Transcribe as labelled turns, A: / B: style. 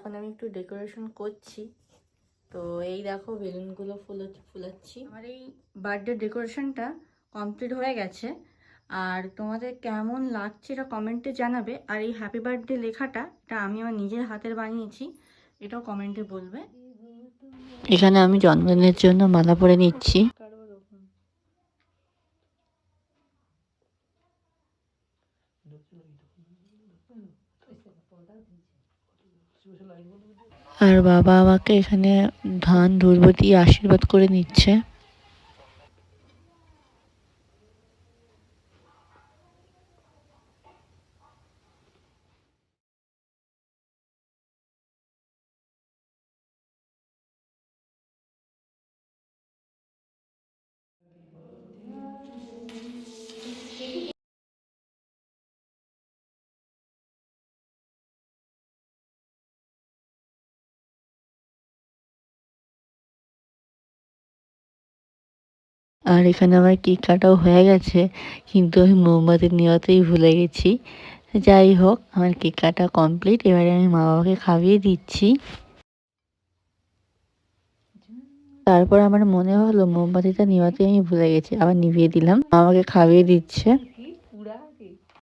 A: এখন আমি একটু ডেকোরেশন করছি। তো এই দেখো বেলুনগুলো ফুলাচ্ছি। আমার এই বার্থডে ডেকোরেশনটা কমপ্লিট হয়ে গেছে। আর তোমাদের কেমন লাগছে এটা কমেন্টে জানাবে। আর এই হ্যাপি বার্থডে লেখাটা এটা আমি আমার নিজের হাতের বানিয়েছি, এটাও কমেন্টে বলবে। এখানে আমি জন্মদিনের জন্য মালা পরে নিচ্ছি। আর বাবা আমাকে এখানে ধান ধূর্ব দিয়ে আশীর্বাদ করে নিচ্ছে। আর এখানে আমার কেক কাটাও হয়ে গেছে, কিন্তু আমি মোমবাতি নেওয়াতেই ভুলে গেছি। যাই হোক, আমার কেক কাটা কমপ্লিট। এবারে আমি মা বাবাকে খাইয়ে দিচ্ছি। তারপর আমার মনে হলো মোমবাতিটা নেওয়াতেই আমি ভুলে গেছি, আবার নিভিয়ে দিলাম। আমাকে খাইয়ে দিচ্ছে।